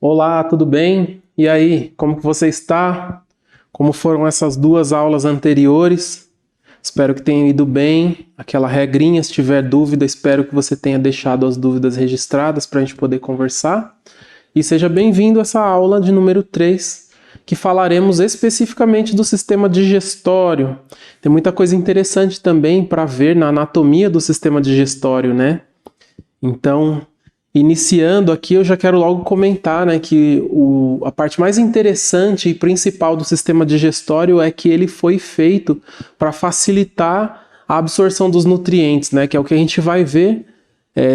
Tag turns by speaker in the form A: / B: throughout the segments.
A: Olá, tudo bem? E aí, como que você está? Como foram essas duas aulas anteriores? Espero que tenham ido bem. Aquela regrinha, se tiver dúvida, espero que você tenha deixado as dúvidas registradas para a gente poder conversar. E seja bem-vindo a essa aula de número 3, que falaremos especificamente do sistema digestório. Tem muita coisa interessante também para ver na anatomia do sistema digestório, né? Então, iniciando aqui, eu já quero logo comentar, né, que a parte mais interessante e principal do sistema digestório é que ele foi feito para facilitar a absorção dos nutrientes, né, que é o que a gente vai ver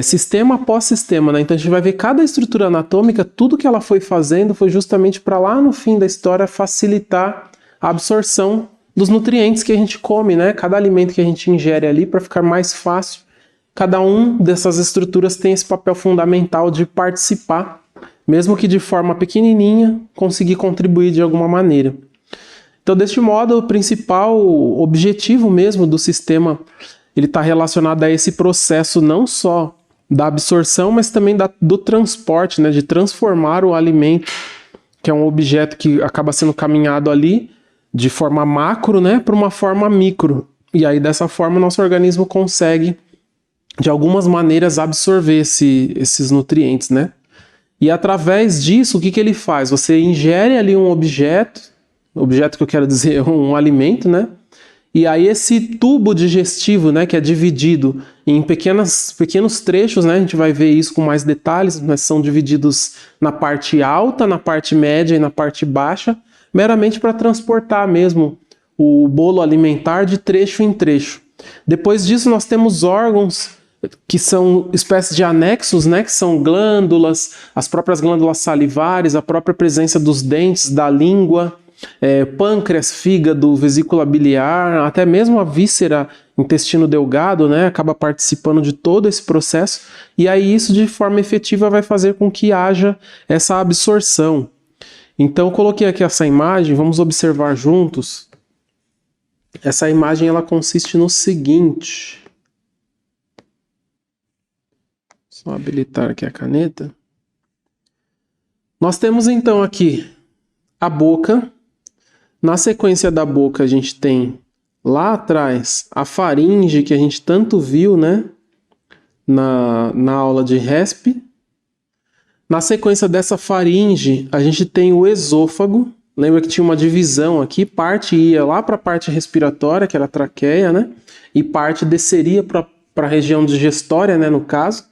A: sistema após sistema, né? Então a gente vai ver cada estrutura anatômica, tudo que ela foi fazendo foi justamente para lá no fim da história facilitar a absorção dos nutrientes que a gente come, né? Cada alimento que a gente ingere ali para ficar mais fácil. Cada um dessas estruturas tem esse papel fundamental de participar, mesmo que de forma pequenininha, conseguir contribuir de alguma maneira. Então, deste modo, o principal objetivo mesmo do sistema, ele está relacionado a esse processo não só da absorção, mas também do transporte, né, de transformar o alimento, que é um objeto que acaba sendo caminhado ali de forma macro, né, para uma forma micro. E aí, dessa forma, o nosso organismo consegue de algumas maneiras absorver esses nutrientes, né? E através disso, o que ele faz? Você ingere ali um objeto que eu quero dizer um alimento, né? E aí esse tubo digestivo, né, que é dividido em pequenos trechos, né? A gente vai ver isso com mais detalhes, mas são divididos na parte alta, na parte média e na parte baixa, meramente para transportar mesmo o bolo alimentar de trecho em trecho. Depois disso, nós temos órgãos que são espécies de anexos, né, que são glândulas, as próprias glândulas salivares, a própria presença dos dentes, da língua, pâncreas, fígado, vesícula biliar, até mesmo a víscera, intestino delgado, né, acaba participando de todo esse processo, e aí isso de forma efetiva vai fazer com que haja essa absorção. Então eu coloquei aqui essa imagem, vamos observar juntos. Essa imagem ela consiste no seguinte. Só habilitar aqui a caneta. Nós temos então aqui a boca. Na sequência da boca a gente tem lá atrás a faringe, que a gente tanto viu, né, na aula de RESP. Na sequência dessa faringe a gente tem o esôfago. Lembra que tinha uma divisão aqui, parte ia lá para a parte respiratória, que era a traqueia, né, e parte desceria para a região digestória, né, no caso.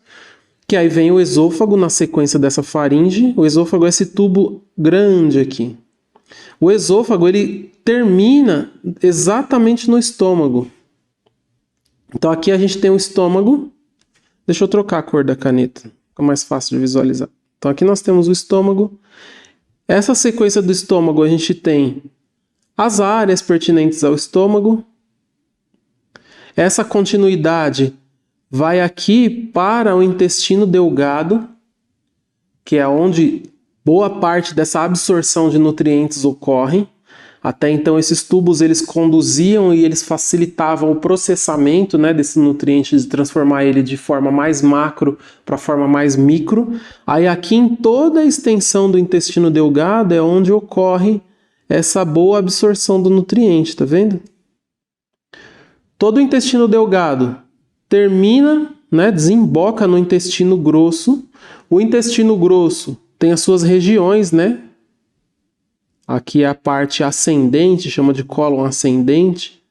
A: Que aí vem o esôfago na sequência dessa faringe. O esôfago é esse tubo grande aqui. O esôfago, ele termina exatamente no estômago. Então aqui a gente tem o estômago. Deixa eu trocar a cor da caneta, fica mais fácil de visualizar. Então aqui nós temos o estômago. Essa sequência do estômago a gente tem as áreas pertinentes ao estômago. Essa continuidade vai aqui para o intestino delgado, que é onde boa parte dessa absorção de nutrientes ocorre. Até então esses tubos eles conduziam e eles facilitavam o processamento, né, desse nutriente, de transformar ele de forma mais macro para forma mais micro. Aí aqui em toda a extensão do intestino delgado é onde ocorre essa boa absorção do nutriente, tá vendo? Todo o intestino delgado termina, né, desemboca no intestino grosso. O intestino grosso tem as suas regiões, né? Aqui é a parte ascendente, chama de cólon ascendente.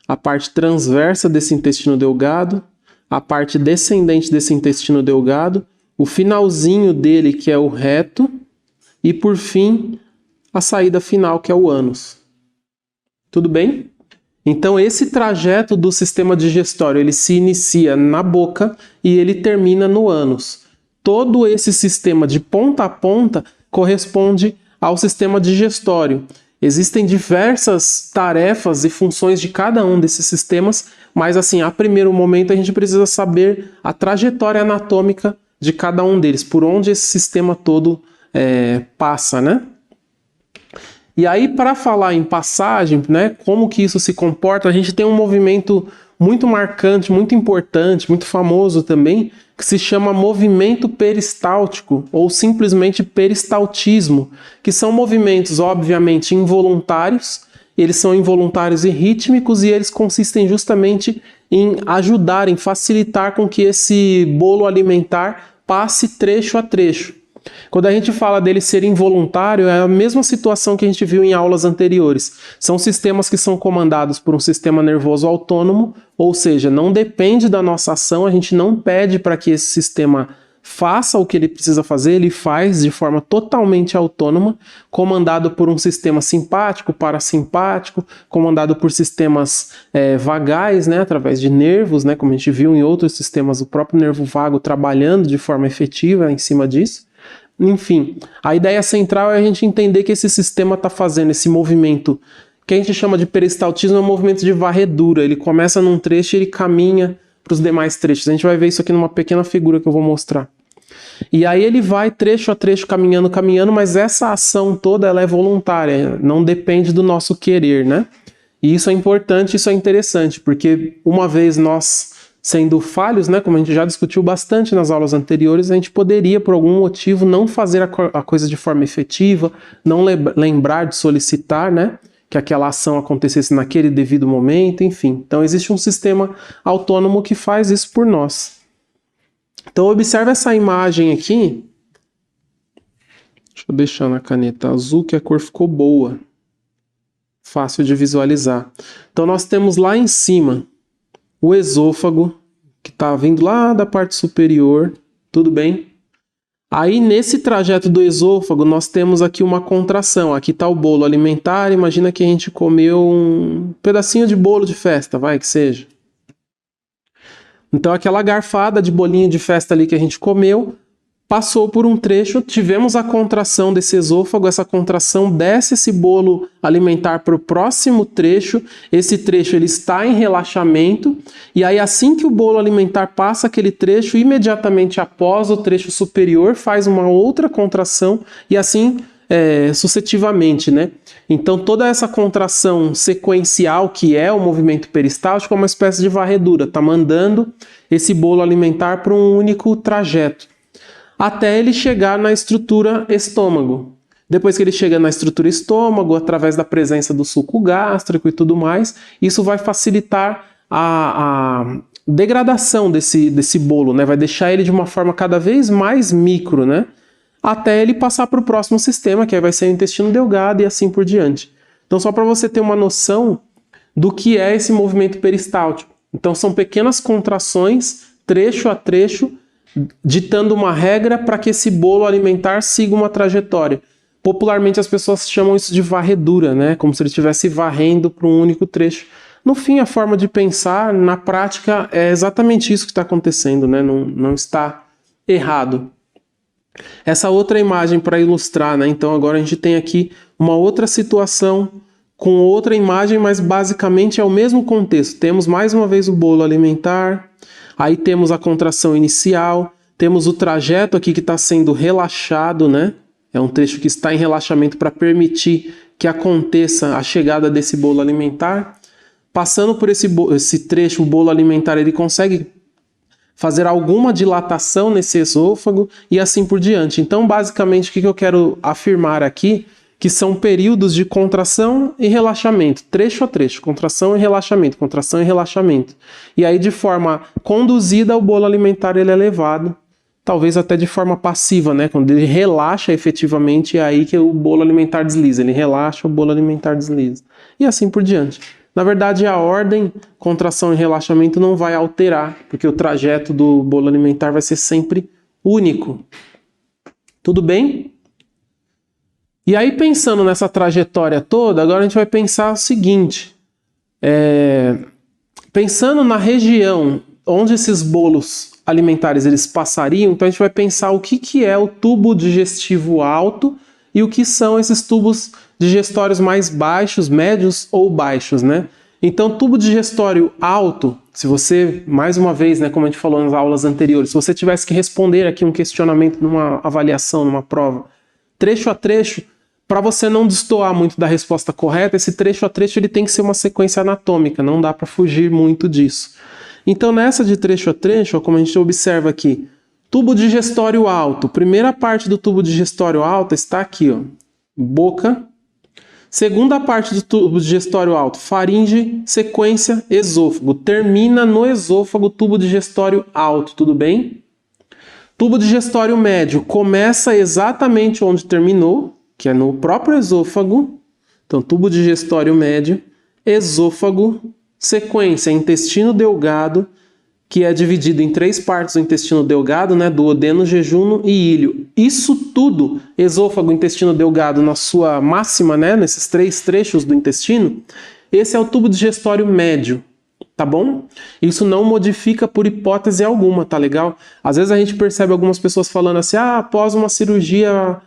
A: A parte transversa desse intestino delgado. A parte descendente desse intestino delgado. O finalzinho dele, que é o reto. E, por fim, a saída final, que é o ânus. Tudo bem? Então esse trajeto do sistema digestório, ele se inicia na boca e ele termina no ânus. Todo esse sistema de ponta a ponta corresponde ao sistema digestório. Existem diversas tarefas e funções de cada um desses sistemas, mas assim, a primeiro momento a gente precisa saber a trajetória anatômica de cada um deles, por onde esse sistema todo passa, né? E aí, para falar em passagem, né, como que isso se comporta, a gente tem um movimento muito marcante, muito importante, muito famoso também, que se chama movimento peristáltico ou simplesmente peristaltismo, que são movimentos obviamente involuntários. Eles são involuntários e rítmicos e eles consistem justamente em ajudar, em facilitar com que esse bolo alimentar passe trecho a trecho. Quando a gente fala dele ser involuntário, é a mesma situação que a gente viu em aulas anteriores. São sistemas que são comandados por um sistema nervoso autônomo, ou seja, não depende da nossa ação, a gente não pede para que esse sistema faça o que ele precisa fazer, ele faz de forma totalmente autônoma, comandado por um sistema simpático, parasimpático, comandado por sistemas vagais, né, através de nervos, né, como a gente viu em outros sistemas, o próprio nervo vago trabalhando de forma efetiva em cima disso. Enfim, a ideia central é a gente entender que esse sistema está fazendo esse movimento, que a gente chama de peristaltismo, é um movimento de varredura. Ele começa num trecho e ele caminha para os demais trechos. A gente vai ver isso aqui numa pequena figura que eu vou mostrar. E aí ele vai trecho a trecho caminhando, mas essa ação toda ela é voluntária, não depende do nosso querer, né? E isso é importante, isso é interessante, porque uma vez nós sendo falhos, né, como a gente já discutiu bastante nas aulas anteriores, a gente poderia, por algum motivo, não fazer a coisa de forma efetiva, não lembrar de solicitar, né, que aquela ação acontecesse naquele devido momento, enfim. Então existe um sistema autônomo que faz isso por nós. Então observe essa imagem aqui. Deixa eu deixar na caneta azul que a cor ficou boa. Fácil de visualizar. Então nós temos lá em cima o esôfago, que está vindo lá da parte superior, tudo bem? Aí nesse trajeto do esôfago nós temos aqui uma contração, aqui está o bolo alimentar, imagina que a gente comeu um pedacinho de bolo de festa, vai que seja. Então aquela garfada de bolinho de festa ali que a gente comeu, passou por um trecho, tivemos a contração desse esôfago, essa contração desce esse bolo alimentar para o próximo trecho, esse trecho ele está em relaxamento, e aí assim que o bolo alimentar passa aquele trecho, imediatamente após o trecho superior faz uma outra contração, e assim sucessivamente, né? Então toda essa contração sequencial que é o movimento peristáltico é uma espécie de varredura, está mandando esse bolo alimentar para um único trajeto, até ele chegar na estrutura estômago. Depois que ele chega na estrutura estômago, através da presença do suco gástrico e tudo mais, isso vai facilitar a degradação desse bolo, né? Vai deixar ele de uma forma cada vez mais micro, né? Até ele passar para o próximo sistema, que aí vai ser o intestino delgado e assim por diante. Então só para você ter uma noção do que é esse movimento peristáltico. Então são pequenas contrações, trecho a trecho, ditando uma regra para que esse bolo alimentar siga uma trajetória. Popularmente as pessoas chamam isso de varredura, né? Como se ele estivesse varrendo para um único trecho. No fim, a forma de pensar, na prática, é exatamente isso que está acontecendo, né? Não está errado. Essa outra imagem para ilustrar, né? Então agora a gente tem aqui uma outra situação com outra imagem, mas basicamente é o mesmo contexto. Temos mais uma vez o bolo alimentar, aí temos a contração inicial, temos o trajeto aqui que está sendo relaxado, né? É um trecho que está em relaxamento para permitir que aconteça a chegada desse bolo alimentar. Passando por esse trecho, o bolo alimentar ele consegue fazer alguma dilatação nesse esôfago e assim por diante. Então, basicamente, o que eu quero afirmar aqui, que são períodos de contração e relaxamento, trecho a trecho, contração e relaxamento, contração e relaxamento. E aí, de forma conduzida, o bolo alimentar ele é levado, talvez até de forma passiva, né? Quando ele relaxa efetivamente, é aí que o bolo alimentar desliza. Ele relaxa, o bolo alimentar desliza. E assim por diante. Na verdade, a ordem, contração e relaxamento não vai alterar, porque o trajeto do bolo alimentar vai ser sempre único. Tudo bem? E aí, pensando nessa trajetória toda, agora a gente vai pensar o seguinte. Pensando na região onde esses bolos alimentares eles passariam, então a gente vai pensar o que é o tubo digestivo alto e o que são esses tubos digestórios mais baixos, médios ou baixos, né? Então, tubo digestório alto, se você, mais uma vez, né, como a gente falou nas aulas anteriores, se você tivesse que responder aqui um questionamento numa avaliação, numa prova, trecho a trecho, Para você não destoar muito da resposta correta, esse trecho a trecho ele tem que ser uma sequência anatômica, não dá para fugir muito disso. Então nessa de trecho a trecho, ó, como a gente observa aqui, tubo digestório alto, primeira parte do tubo digestório alto está aqui, ó, boca. Segunda parte do tubo digestório alto, faringe, sequência, esôfago. Termina no esôfago, tubo digestório alto, tudo bem? Tubo digestório médio começa exatamente onde terminou, que é no próprio esôfago. Então, tubo digestório médio, esôfago, sequência, intestino delgado, que é dividido em 3 partes do intestino delgado, né, duodeno, jejunum e íleo. Isso tudo, esôfago, intestino delgado, na sua máxima, né, nesses 3 trechos do intestino, esse é o tubo digestório médio, tá bom? Isso não modifica por hipótese alguma, tá legal? Às vezes a gente percebe algumas pessoas falando assim, após uma cirurgia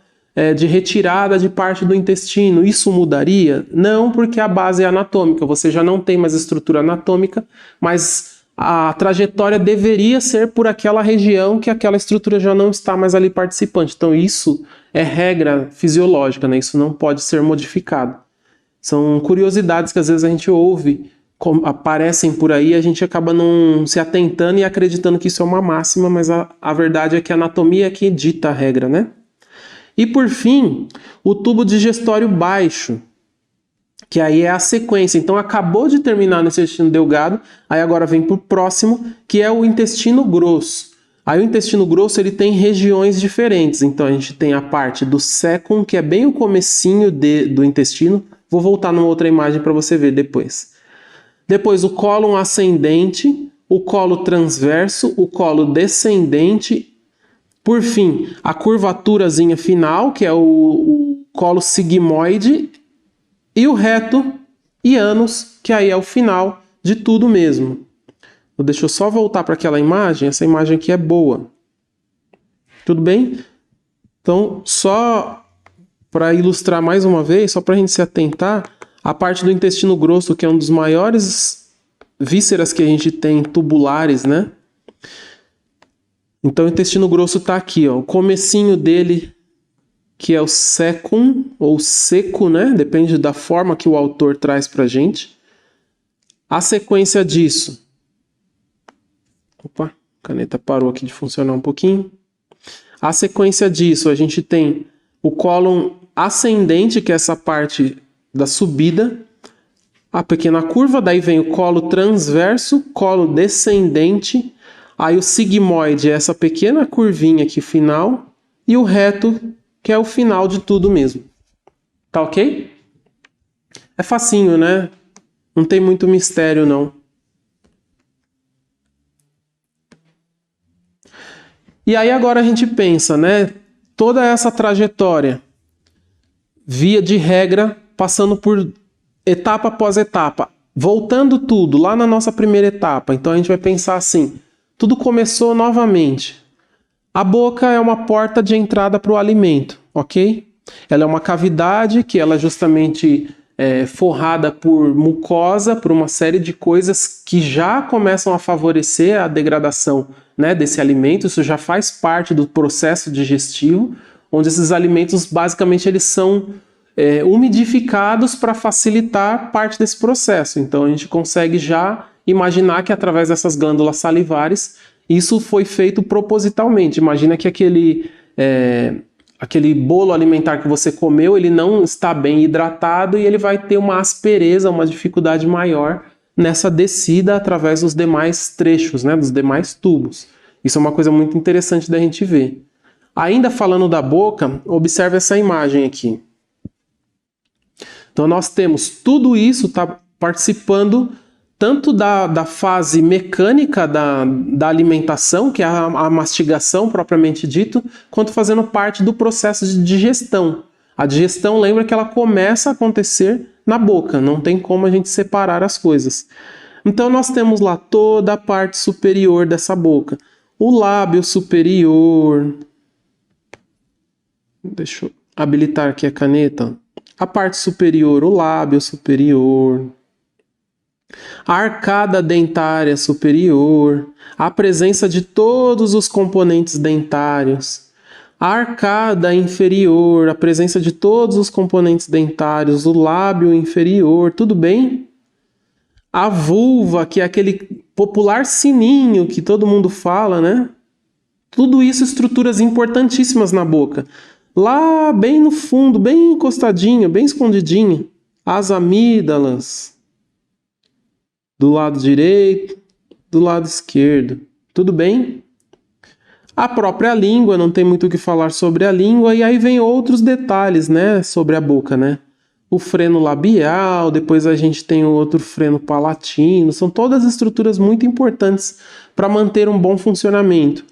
A: de retirada de parte do intestino, isso mudaria? Não, porque a base é anatômica, você já não tem mais estrutura anatômica, mas a trajetória deveria ser por aquela região que aquela estrutura já não está mais ali participante. Então isso é regra fisiológica, né? Isso não pode ser modificado. São curiosidades que às vezes a gente ouve, aparecem por aí, a gente acaba não se atentando e acreditando que isso é uma máxima, mas a verdade é que a anatomia é que dita a regra, né? E por fim, o tubo digestório baixo, que aí é a sequência. Então acabou de terminar no intestino delgado, aí agora vem para o próximo, que é o intestino grosso. Aí o intestino grosso ele tem regiões diferentes. Então a gente tem a parte do cécum, que é bem o comecinho do intestino. Vou voltar numa outra imagem para você ver depois. Depois o cólon ascendente, o colo transverso, o colo descendente. Por fim, a curvaturazinha final, que é o colo sigmoide, e o reto e ânus, que aí é o final de tudo mesmo. Deixa eu só voltar para aquela imagem. Essa imagem aqui é boa. Tudo bem? Então, só para ilustrar mais uma vez, só para a gente se atentar, a parte do intestino grosso, que é um dos maiores vísceras que a gente tem tubulares, né? Então, o intestino grosso está aqui, ó, o comecinho dele, que é o cécum, ou seco, né? Depende da forma que o autor traz para a gente. A sequência disso... Opa, a caneta parou aqui de funcionar um pouquinho. A sequência disso, a gente tem o cólon ascendente, que é essa parte da subida, a pequena curva, daí vem o colo transverso, colo descendente, aí o sigmoide é essa pequena curvinha aqui final, e o reto, que é o final de tudo mesmo. Tá ok? É facinho, né? Não tem muito mistério, não. E aí agora a gente pensa, né? Toda essa trajetória, via de regra, passando por etapa após etapa, voltando tudo lá na nossa primeira etapa. Então a gente vai pensar assim, tudo começou novamente. A boca é uma porta de entrada para o alimento, ok? Ela é uma cavidade que ela é justamente forrada por mucosa, por uma série de coisas que já começam a favorecer a degradação, né, desse alimento. Isso já faz parte do processo digestivo, onde esses alimentos basicamente eles são umidificados para facilitar parte desse processo. Então a gente consegue já imaginar que através dessas glândulas salivares isso foi feito propositalmente. Imagina que aquele bolo alimentar que você comeu, ele não está bem hidratado e ele vai ter uma aspereza, uma dificuldade maior nessa descida através dos demais trechos, né, dos demais tubos. Isso é uma coisa muito interessante da gente ver. Ainda falando da boca, observe essa imagem aqui. Então nós temos tudo isso tá participando tanto da fase mecânica da alimentação, que é a mastigação propriamente dito, quanto fazendo parte do processo de digestão. A digestão, lembra que ela começa a acontecer na boca, não tem como a gente separar as coisas. Então nós temos lá toda a parte superior dessa boca. O lábio superior... Deixa eu habilitar aqui a caneta. A parte superior, o lábio superior... A arcada dentária superior, a presença de todos os componentes dentários, A arcada inferior, a presença de todos os componentes dentários, o lábio inferior, tudo bem? A vulva, que é aquele popular sininho que todo mundo fala, né? Tudo isso estruturas importantíssimas na boca. Lá bem no fundo, bem encostadinho, bem escondidinho, as amígdalas. Do lado direito, do lado esquerdo. Tudo bem? A própria língua, não tem muito o que falar sobre a língua, e aí vem outros detalhes, né, sobre a boca, né? O freno labial, depois a gente tem o outro freno palatino, são todas estruturas muito importantes para manter um bom funcionamento.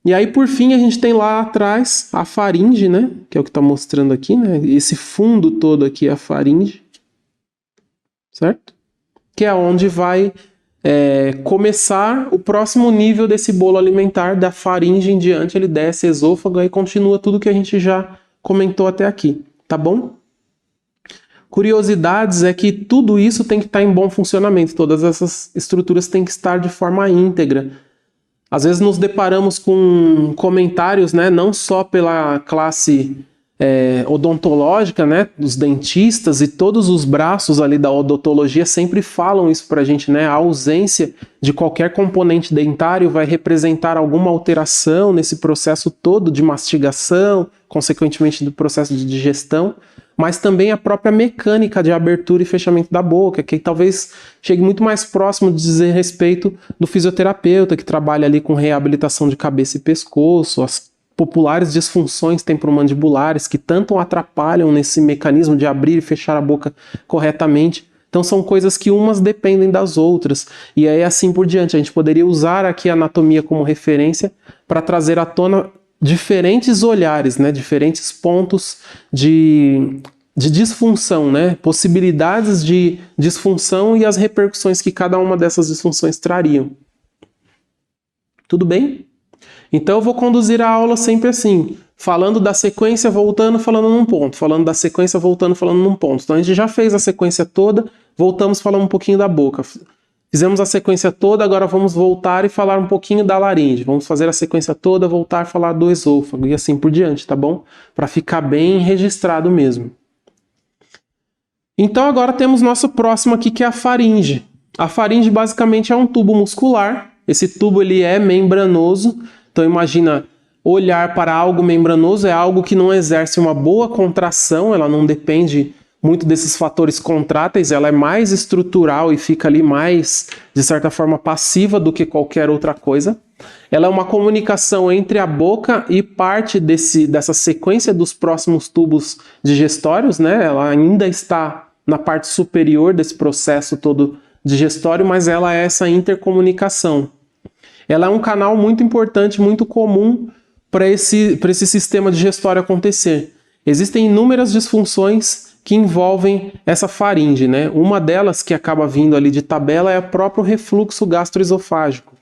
A: E aí, por fim, a gente tem lá atrás a faringe, né, que é o que está mostrando aqui, né? Esse fundo todo aqui é a faringe, certo? Que é onde vai começar o próximo nível desse bolo alimentar, da faringe em diante, ele desce esôfago e continua tudo que a gente já comentou até aqui, tá bom? Curiosidades é que tudo isso tem que estar em bom funcionamento, todas essas estruturas têm que estar de forma íntegra. Às vezes nos deparamos com comentários, né, não só pela classe odontológica, né, dos dentistas, e todos os braços ali da odontologia sempre falam isso pra gente, né, a ausência de qualquer componente dentário vai representar alguma alteração nesse processo todo de mastigação, consequentemente do processo de digestão, mas também a própria mecânica de abertura e fechamento da boca, que talvez chegue muito mais próximo de dizer respeito do fisioterapeuta, que trabalha ali com reabilitação de cabeça e pescoço, as populares disfunções temporomandibulares que tanto atrapalham nesse mecanismo de abrir e fechar a boca corretamente. Então são coisas que umas dependem das outras, e aí assim por diante. A gente poderia usar aqui a anatomia como referência para trazer à tona diferentes olhares, né? Diferentes pontos de disfunção, né? Possibilidades de disfunção e as repercussões que cada uma dessas disfunções trariam. Tudo bem? Então eu vou conduzir a aula sempre assim, falando da sequência, voltando, falando num ponto, falando da sequência, voltando, falando num ponto. Então a gente já fez a sequência toda, voltamos falando um pouquinho da boca. Fizemos a sequência toda, agora vamos voltar e falar um pouquinho da laringe. Vamos fazer a sequência toda, voltar a falar do esôfago e assim por diante, tá bom? Para ficar bem registrado mesmo. Então agora temos nosso próximo aqui, que é a faringe. A faringe basicamente é um tubo muscular. Esse tubo ele é membranoso. Então imagina, olhar para algo membranoso é algo que não exerce uma boa contração, ela não depende muito desses fatores contráteis, ela é mais estrutural e fica ali mais, de certa forma, passiva do que qualquer outra coisa. Ela é uma comunicação entre a boca e parte dessa sequência dos próximos tubos digestórios, né? Ela ainda está na parte superior desse processo todo digestório, mas ela é essa intercomunicação. Ela é um canal muito importante, muito comum para esse sistema digestório acontecer. Existem inúmeras disfunções que envolvem essa faringe, né? Uma delas que acaba vindo ali de tabela é o próprio refluxo gastroesofágico.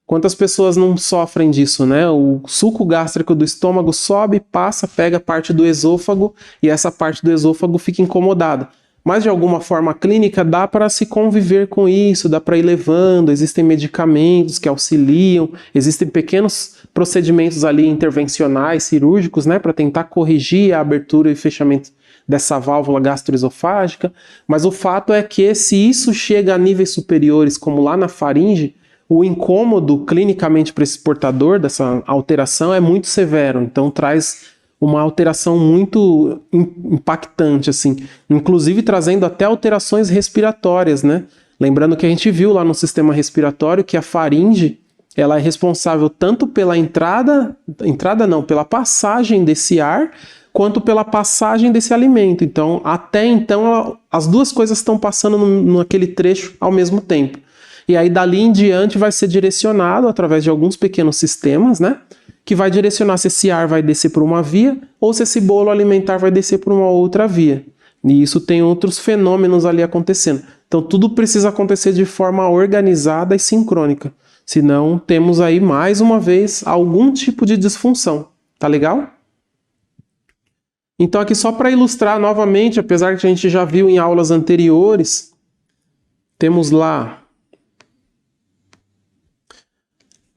A: Quantas pessoas não sofrem disso, né? O suco gástrico do estômago sobe, passa, pega parte do esôfago e essa parte do esôfago fica incomodada. Mas de alguma forma clínica dá para se conviver com isso, dá para ir levando, existem medicamentos que auxiliam, existem pequenos procedimentos ali intervencionais, cirúrgicos, né, para tentar corrigir a abertura e fechamento dessa válvula gastroesofágica, mas o fato é que se isso chega a níveis superiores, como lá na faringe, o incômodo clinicamente para esse portador dessa alteração é muito severo, então traz uma alteração muito impactante, assim, inclusive trazendo até alterações respiratórias, né? Lembrando que a gente viu lá no sistema respiratório que a faringe, ela é responsável tanto pela pela passagem desse ar, quanto pela passagem desse alimento. Então, até então, as duas coisas estão passando naquele trecho ao mesmo tempo. E aí, dali em diante, vai ser direcionado através de alguns pequenos sistemas, né? Que vai direcionar se esse ar vai descer por uma via ou se esse bolo alimentar vai descer por uma outra via. E isso tem outros fenômenos ali acontecendo. Então tudo precisa acontecer de forma organizada e sincrônica. Senão temos aí mais uma vez algum tipo de disfunção. Tá legal? Então aqui só para ilustrar novamente, apesar que a gente já viu em aulas anteriores, temos lá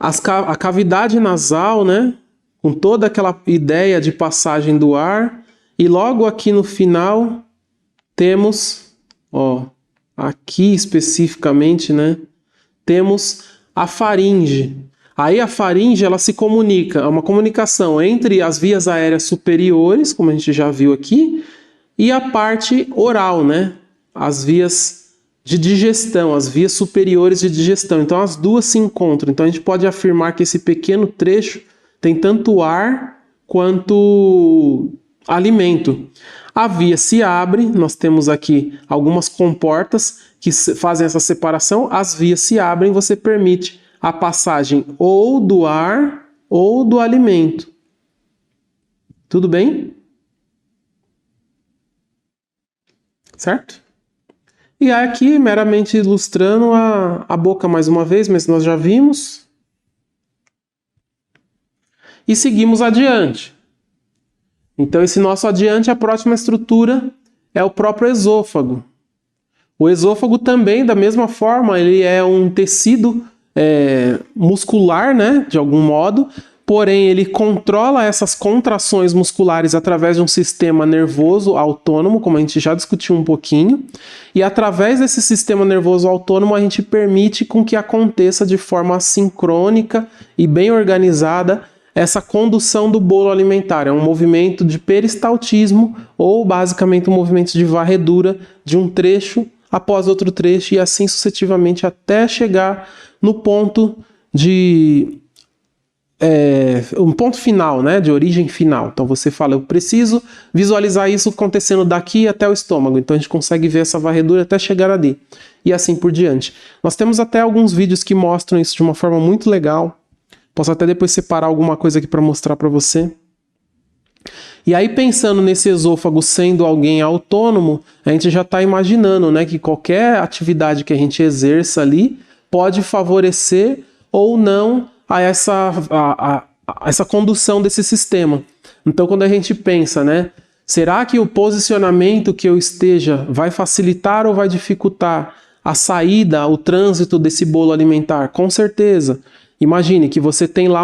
A: a cavidade nasal, né? com toda aquela ideia de passagem do ar. E logo aqui no final temos, ó, aqui especificamente, né, temos a faringe. Aí a faringe, ela se comunica, é uma comunicação entre as vias aéreas superiores, como a gente já viu aqui, e a parte oral, né? As vias de digestão, as vias superiores de digestão. Então as duas se encontram. Então a gente pode afirmar que esse pequeno trecho tem tanto ar quanto alimento. A via se abre, nós temos aqui algumas comportas que fazem essa separação. As vias se abrem, você permite a passagem ou do ar ou do alimento. Tudo bem? Certo? E aqui, meramente ilustrando a boca mais uma vez, mas nós já vimos. E seguimos adiante. Então, esse nosso adiante, a próxima estrutura é o próprio esôfago. O esôfago também, da mesma forma, ele é um tecido muscular, né, de algum modo, porém ele controla essas contrações musculares através de um sistema nervoso autônomo, como a gente já discutiu um pouquinho, e através desse sistema nervoso autônomo a gente permite com que aconteça de forma sincrônica e bem organizada essa condução do bolo alimentar. É um movimento de peristaltismo ou basicamente um movimento de varredura de um trecho após outro trecho e assim sucessivamente até chegar no ponto de um ponto final, né, de origem final. Então você fala, eu preciso visualizar isso acontecendo daqui até o estômago. Então a gente consegue ver essa varredura até chegar ali e assim por diante. Nós temos até alguns vídeos que mostram isso de uma forma muito legal. Posso até depois separar alguma coisa aqui para mostrar para você. E aí, pensando nesse esôfago sendo alguém autônomo, a gente já está imaginando, né, que qualquer atividade que a gente exerça ali pode favorecer ou não a essa condução desse sistema. Então, quando a gente pensa, né, será que o posicionamento que eu esteja vai facilitar ou vai dificultar a saída, o trânsito desse bolo alimentar? Com certeza. Imagine que você tem lá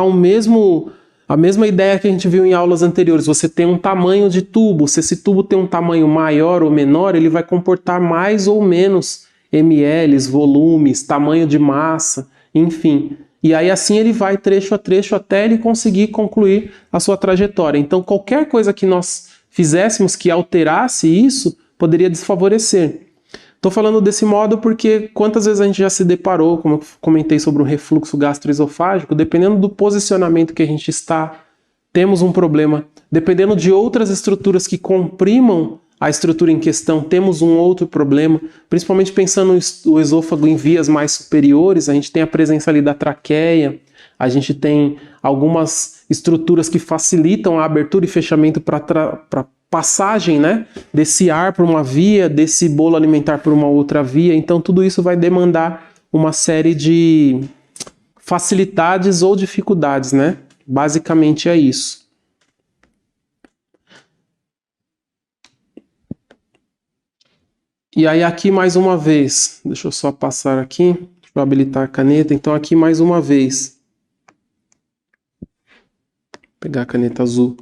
A: a mesma ideia que a gente viu em aulas anteriores. Você tem um tamanho de tubo. Se esse tubo tem um tamanho maior ou menor, ele vai comportar mais ou menos ml, volumes, tamanho de massa, enfim. E aí assim ele vai trecho a trecho até ele conseguir concluir a sua trajetória. Então qualquer coisa que nós fizéssemos que alterasse isso, poderia desfavorecer. Estou falando desse modo porque quantas vezes a gente já se deparou, como eu comentei sobre o refluxo gastroesofágico, dependendo do posicionamento que a gente está, temos um problema. Dependendo de outras estruturas que comprimam a estrutura em questão, temos um outro problema. Principalmente pensando no esôfago em vias mais superiores, a gente tem a presença ali da traqueia, a gente tem algumas estruturas que facilitam a abertura e fechamento para passagem, né, desse ar por uma via, desse bolo alimentar por uma outra via. Então tudo isso vai demandar uma série de facilidades ou dificuldades, né? Basicamente é isso. E aí aqui mais uma vez, deixa eu só passar aqui, deixa eu habilitar a caneta. Então aqui mais uma vez, vou pegar a caneta azul.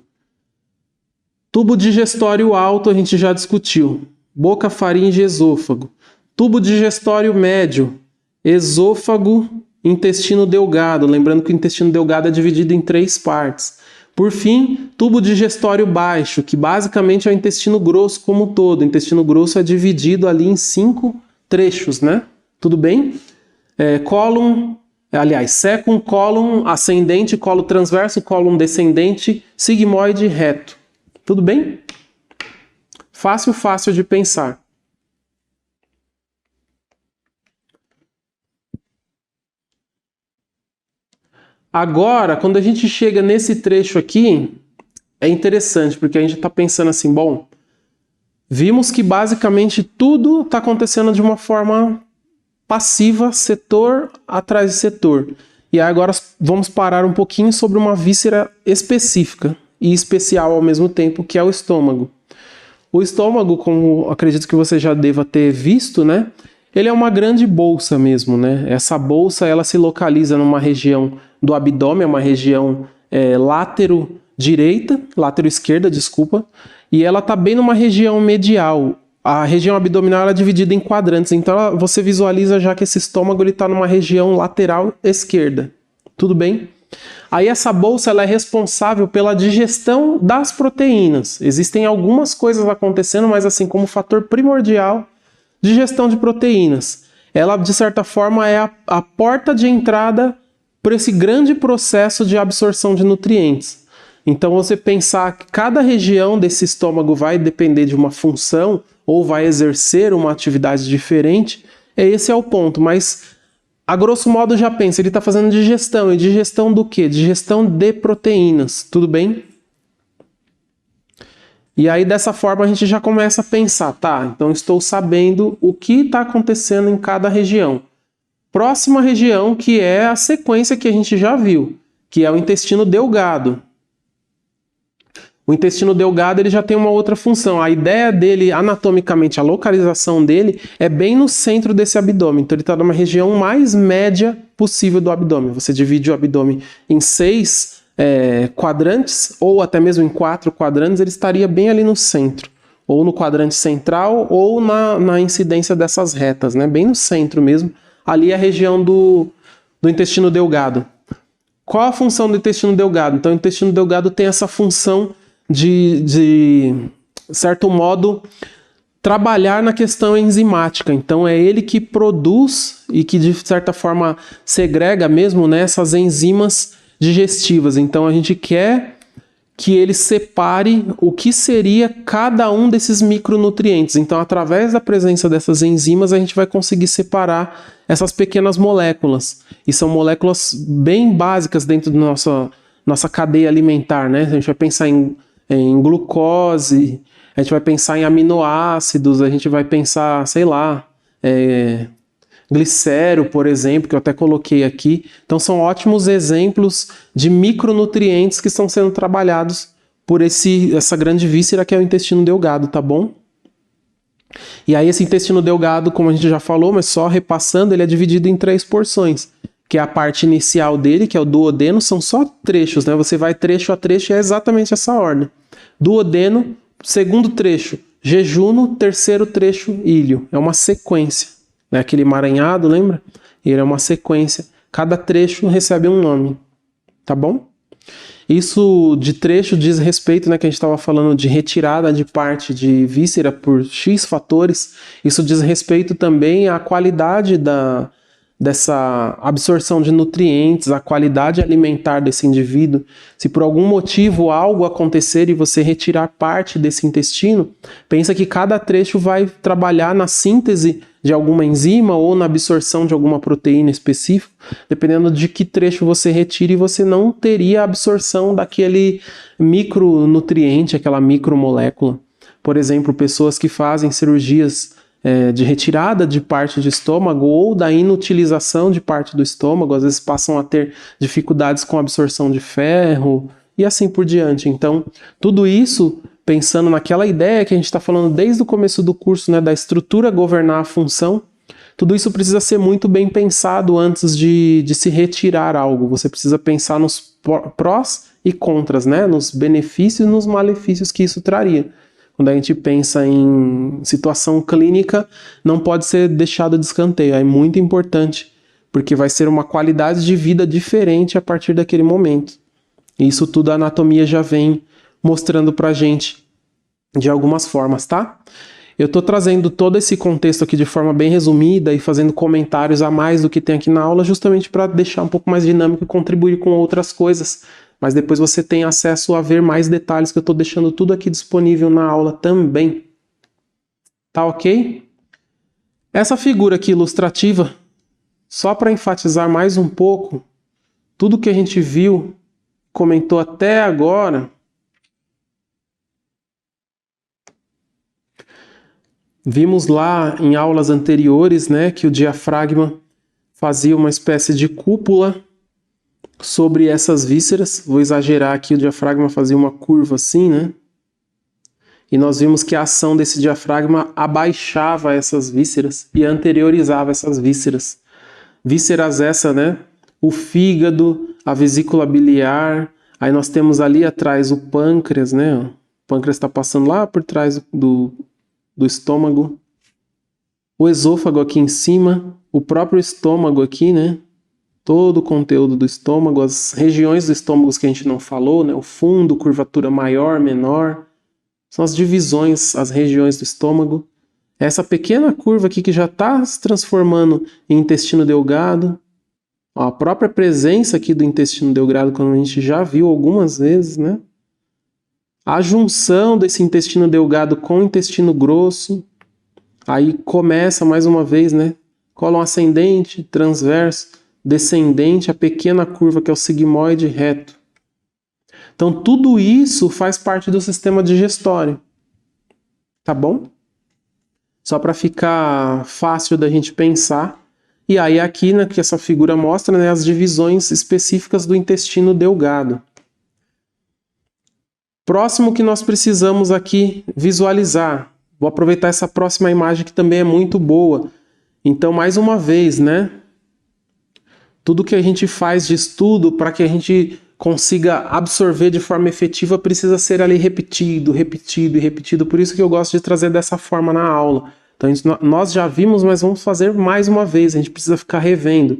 A: Tubo digestório alto a gente já discutiu. Boca, faringe e esôfago. Tubo digestório médio. Esôfago, intestino delgado. Lembrando que o intestino delgado é dividido em 3 partes. Por fim, tubo digestório baixo, que basicamente é o intestino grosso como um todo. O intestino grosso é dividido ali em 5 trechos, né? Tudo bem? Cecum, cólon ascendente, colo transverso, cólon descendente, sigmoide reto. Tudo bem? Fácil de pensar. Agora, quando a gente chega nesse trecho aqui, é interessante, porque a gente está pensando assim, bom, vimos que basicamente tudo está acontecendo de uma forma passiva, setor atrás de setor. E aí agora vamos parar um pouquinho sobre uma víscera específica e especial ao mesmo tempo, que é o estômago. O estômago, como acredito que você já deva ter visto, né? Ele é uma grande bolsa mesmo, né? Essa bolsa, ela se localiza numa região do abdômen, uma região látero esquerda, desculpa, e ela está bem numa região medial. A região abdominal ela é dividida em quadrantes, então você visualiza já que esse estômago está numa região lateral esquerda. Tudo bem? Aí essa bolsa ela é responsável pela digestão das proteínas. Existem algumas coisas acontecendo, mas assim, como fator primordial, digestão de proteínas. Ela, de certa forma, é a porta de entrada para esse grande processo de absorção de nutrientes. Então, você pensar que cada região desse estômago vai depender de uma função ou vai exercer uma atividade diferente, esse é o ponto. Mas, a grosso modo, já pensa, ele está fazendo digestão. E digestão do quê? Digestão de proteínas. Tudo bem? E aí, dessa forma, a gente já começa a pensar, tá, então estou sabendo o que está acontecendo em cada região. Próxima região, que é a sequência que a gente já viu, que é o intestino delgado. O intestino delgado ele já tem uma outra função. A ideia dele, anatomicamente, a localização dele é bem no centro desse abdômen. Então ele está numa região mais média possível do abdômen. Você divide o abdômen em 6 quadrantes, ou até mesmo em 4 quadrantes, ele estaria bem ali no centro. Ou no quadrante central, ou na incidência dessas retas, né? Bem no centro mesmo. Ali é a região do intestino delgado. Qual a função do intestino delgado? Então o intestino delgado tem essa função de certo modo, trabalhar na questão enzimática. Então, é ele que produz e que, de certa forma, segrega mesmo, né, essas enzimas digestivas. Então, a gente quer que ele separe o que seria cada um desses micronutrientes. Então, através da presença dessas enzimas, a gente vai conseguir separar essas pequenas moléculas. E são moléculas bem básicas dentro da nossa cadeia alimentar, né? A gente vai pensar em glucose, a gente vai pensar em aminoácidos, a gente vai pensar, sei lá, glicério, por exemplo, que eu até coloquei aqui. Então são ótimos exemplos de micronutrientes que estão sendo trabalhados por essa grande víscera que é o intestino delgado, tá bom? E aí esse intestino delgado, como a gente já falou, mas só repassando, ele é dividido em 3 porções. Que é a parte inicial dele, que é o duodeno, são só trechos, né? Você vai trecho a trecho e é exatamente essa ordem. Duodeno, segundo trecho, jejuno, terceiro trecho, íleo. É uma sequência. Né? Aquele emaranhado, lembra? Ele é uma sequência. Cada trecho recebe um nome. Tá bom? Isso de trecho diz respeito, né, que a gente estava falando de retirada de parte de víscera por X fatores. Isso diz respeito também à qualidade dessa absorção de nutrientes, a qualidade alimentar desse indivíduo. Se por algum motivo algo acontecer e você retirar parte desse intestino, pensa que cada trecho vai trabalhar na síntese de alguma enzima ou na absorção de alguma proteína específica, dependendo de que trecho você retire, você não teria a absorção daquele micronutriente, aquela micromolécula. Por exemplo, pessoas que fazem cirurgias de retirada de parte do estômago ou da inutilização de parte do estômago, às vezes passam a ter dificuldades com a absorção de ferro e assim por diante. Então, tudo isso pensando naquela ideia que a gente está falando desde o começo do curso, né, da estrutura governar a função, tudo isso precisa ser muito bem pensado antes de se retirar algo. Você precisa pensar nos prós e contras, né, nos benefícios e nos malefícios que isso traria. Quando a gente pensa em situação clínica, não pode ser deixado de escanteio. É muito importante, porque vai ser uma qualidade de vida diferente a partir daquele momento. E isso tudo a anatomia já vem mostrando pra gente de algumas formas, tá? Eu tô trazendo todo esse contexto aqui de forma bem resumida e fazendo comentários a mais do que tem aqui na aula, justamente para deixar um pouco mais dinâmico e contribuir com outras coisas. Mas depois você tem acesso a ver mais detalhes, que eu estou deixando tudo aqui disponível na aula também. Tá ok? Essa figura aqui ilustrativa, só para enfatizar mais um pouco, tudo que a gente viu, comentou até agora, vimos lá em aulas anteriores, né, que o diafragma fazia uma espécie de cúpula sobre essas vísceras. Vou exagerar aqui, o diafragma fazia uma curva assim, né? E nós vimos que a ação desse diafragma abaixava essas vísceras e anteriorizava essas vísceras. Vísceras essa, né? O fígado, a vesícula biliar, Aí nós temos ali atrás o pâncreas, né? O pâncreas está passando lá por trás do estômago. O esôfago aqui em cima, o próprio estômago aqui, né? Todo o conteúdo do estômago, as regiões do estômago que a gente não falou, né? O fundo, curvatura maior, menor, são as divisões, as regiões do estômago. Essa pequena curva aqui que já está se transformando em intestino delgado. Ó, a própria presença aqui do intestino delgado, quando a gente já viu algumas vezes, né? A junção desse intestino delgado com o intestino grosso. Aí começa mais uma vez, né? Cólon ascendente, transverso, descendente, a pequena curva que é o sigmoide reto. Então tudo isso faz parte do sistema digestório. Tá bom? Só para ficar fácil da gente pensar. E aí aqui, né, que essa figura mostra, né, as divisões específicas do intestino delgado. Próximo que nós precisamos aqui visualizar. Vou aproveitar essa próxima imagem que também é muito boa. Então, mais uma vez, né? Tudo que a gente faz de estudo para que a gente consiga absorver de forma efetiva precisa ser ali repetido, repetido e repetido. Por isso que eu gosto de trazer dessa forma na aula. Então, nós já vimos, mas vamos fazer mais uma vez. A gente precisa ficar revendo.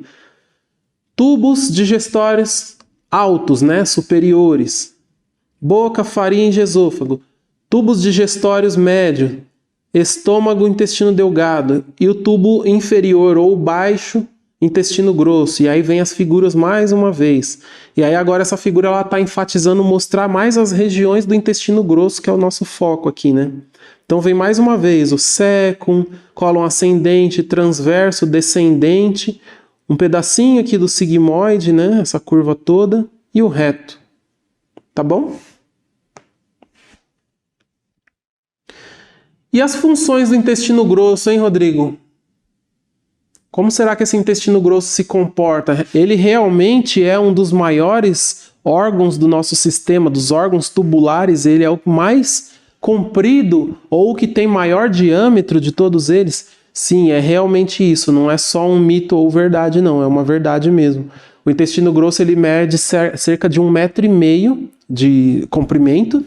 A: Tubos digestórios altos, né? Superiores. Boca, faringe, esôfago. Tubos digestórios médio. Estômago, intestino delgado. E o tubo inferior ou baixo, intestino grosso. E aí vem as figuras mais uma vez. E aí agora essa figura ela está enfatizando mostrar mais as regiões do intestino grosso, que é o nosso foco aqui, né? Então vem mais uma vez o sécum, cólon ascendente, transverso, descendente, um pedacinho aqui do sigmoide, né? Essa curva toda, e o reto. Tá bom? E as funções do intestino grosso, hein, Rodrigo? Como será que esse intestino grosso se comporta? Ele realmente é um dos maiores órgãos do nosso sistema, dos órgãos tubulares, ele é o mais comprido ou o que tem maior diâmetro de todos eles? Sim, é realmente isso, não é só um mito ou verdade não, é uma verdade mesmo. O intestino grosso ele mede cerca de 1,5 m de comprimento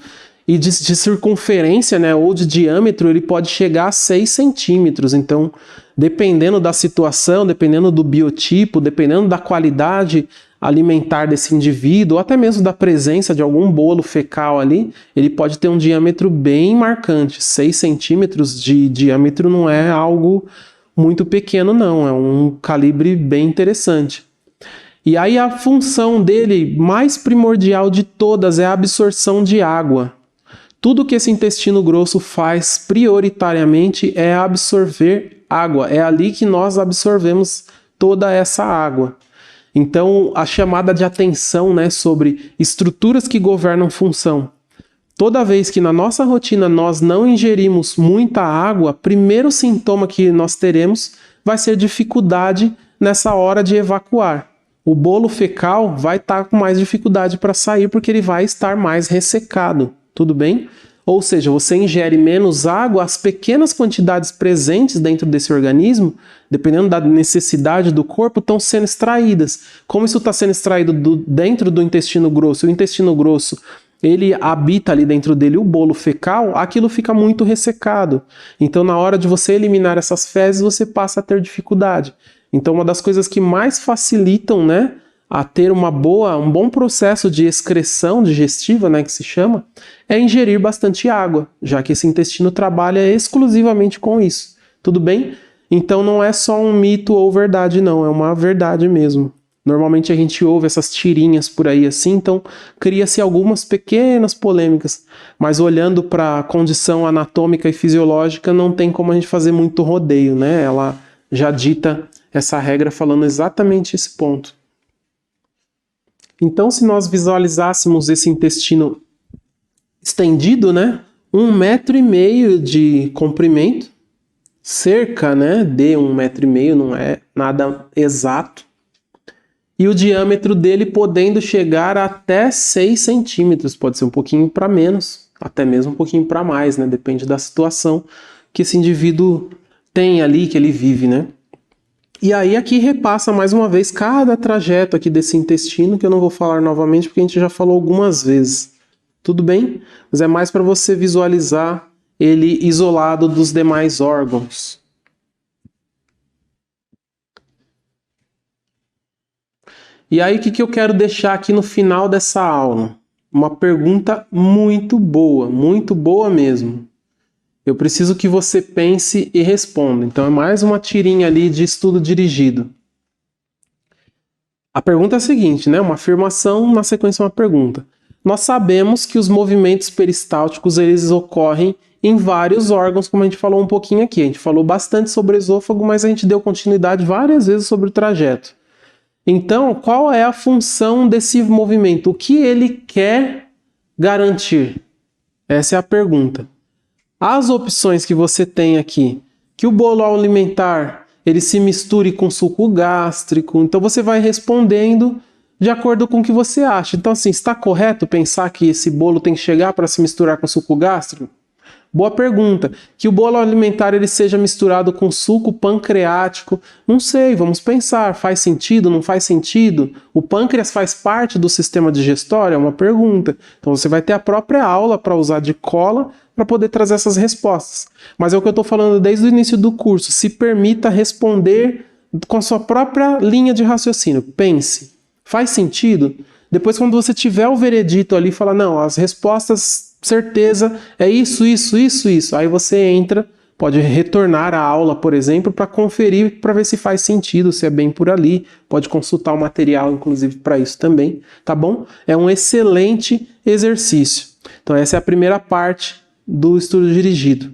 A: e de circunferência, né, ou de diâmetro, ele pode chegar a 6 centímetros. Então, dependendo da situação, dependendo do biotipo, dependendo da qualidade alimentar desse indivíduo, ou até mesmo da presença de algum bolo fecal ali, ele pode ter um diâmetro bem marcante. 6 centímetros de diâmetro não é algo muito pequeno, não. É um calibre bem interessante. E aí a função dele mais primordial de todas é a absorção de água. Tudo que esse intestino grosso faz prioritariamente é absorver água. É ali que nós absorvemos toda essa água. Então, a chamada de atenção, né, sobre estruturas que governam função. Toda vez que na nossa rotina nós não ingerimos muita água, primeiro sintoma que nós teremos vai ser dificuldade nessa hora de evacuar. O bolo fecal vai estar com mais dificuldade para sair porque ele vai estar mais ressecado. Tudo bem? Ou seja, você ingere menos água, as pequenas quantidades presentes dentro desse organismo, dependendo da necessidade do corpo, estão sendo extraídas. Como isso está sendo extraído dentro do intestino grosso, o intestino grosso ele habita ali dentro dele o bolo fecal, aquilo fica muito ressecado. Então, na hora de você eliminar essas fezes, você passa a ter dificuldade. Então, uma das coisas que mais facilitam, né, a ter um bom processo de excreção digestiva, né, que se chama, é ingerir bastante água, já que esse intestino trabalha exclusivamente com isso. Tudo bem? Então não é só um mito ou verdade, não, é uma verdade mesmo. Normalmente a gente ouve essas tirinhas por aí assim, então cria-se algumas pequenas polêmicas, mas olhando para a condição anatômica e fisiológica não tem como a gente fazer muito rodeio, né? Ela já dita essa regra falando exatamente esse ponto. Então, se nós visualizássemos esse intestino estendido, né, 1,5 m de comprimento, cerca, né, de 1,5 m, não é nada exato, e o diâmetro dele podendo chegar até 6 centímetros, pode ser um pouquinho para menos, até mesmo um pouquinho para mais, né, depende da situação que esse indivíduo tem ali, que ele vive, né. E aí aqui repassa mais uma vez cada trajeto aqui desse intestino, que eu não vou falar novamente porque a gente já falou algumas vezes. Tudo bem? Mas é mais para você visualizar ele isolado dos demais órgãos. E aí o que eu quero deixar aqui no final dessa aula? Uma pergunta muito boa mesmo. Eu preciso que você pense e responda. Então é mais uma tirinha ali de estudo dirigido. A pergunta é a seguinte, né? Uma afirmação, na sequência uma pergunta. Nós sabemos que os movimentos peristálticos eles ocorrem em vários órgãos, como a gente falou um pouquinho aqui. A gente falou bastante sobre o esôfago, mas a gente deu continuidade várias vezes sobre o trajeto. Então, qual é a função desse movimento? O que ele quer garantir? Essa é a pergunta. As opções que você tem aqui, que o bolo alimentar ele se misture com suco gástrico, então você vai respondendo de acordo com o que você acha. Então assim, está correto pensar que esse bolo tem que chegar para se misturar com suco gástrico? Boa pergunta. Que o bolo alimentar ele seja misturado com suco pancreático? Não sei, vamos pensar. Faz sentido? Não faz sentido? O pâncreas faz parte do sistema digestório? É uma pergunta. Então você vai ter a própria aula para usar de cola para poder trazer essas respostas. Mas é o que eu estou falando desde o início do curso. Se permita responder com a sua própria linha de raciocínio. Pense. Faz sentido? Depois, quando você tiver o veredito ali, fala, não, as respostas, certeza, é isso. Aí você entra, pode retornar à aula, por exemplo, para conferir, para ver se faz sentido, se é bem por ali. Pode consultar o material, inclusive, para isso também, tá bom? É um excelente exercício. Então, essa é a primeira parte do estudo dirigido.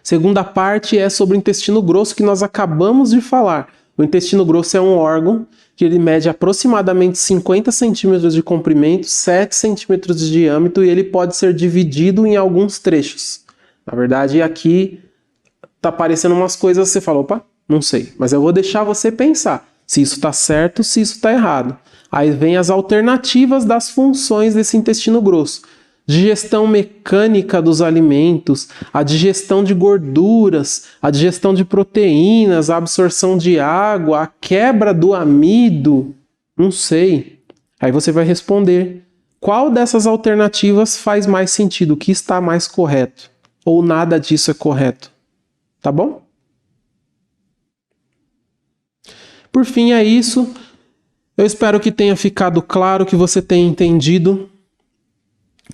A: Segunda parte é sobre o intestino grosso, que nós acabamos de falar. O intestino grosso é um órgão que ele mede aproximadamente 50 centímetros de comprimento, 7 centímetros de diâmetro e ele pode ser dividido em alguns trechos. Na verdade, aqui tá aparecendo umas coisas, você fala, opa, não sei. Mas eu vou deixar você pensar se isso está certo, se isso está errado. Aí vem as alternativas das funções desse intestino grosso. Digestão mecânica dos alimentos, a digestão de gorduras, a digestão de proteínas, a absorção de água, a quebra do amido, não sei. Aí você vai responder qual dessas alternativas faz mais sentido, o que está mais correto, ou nada disso é correto, tá bom? Por fim é isso, eu espero que tenha ficado claro, que você tenha entendido.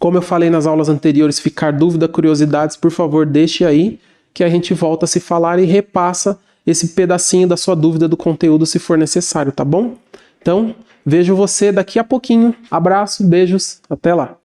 A: Como eu falei nas aulas anteriores, ficar dúvida, curiosidades, por favor, deixe aí, que a gente volta a se falar e repassa esse pedacinho da sua dúvida do conteúdo se for necessário, tá bom? Então, vejo você daqui a pouquinho. Abraço, beijos, até lá!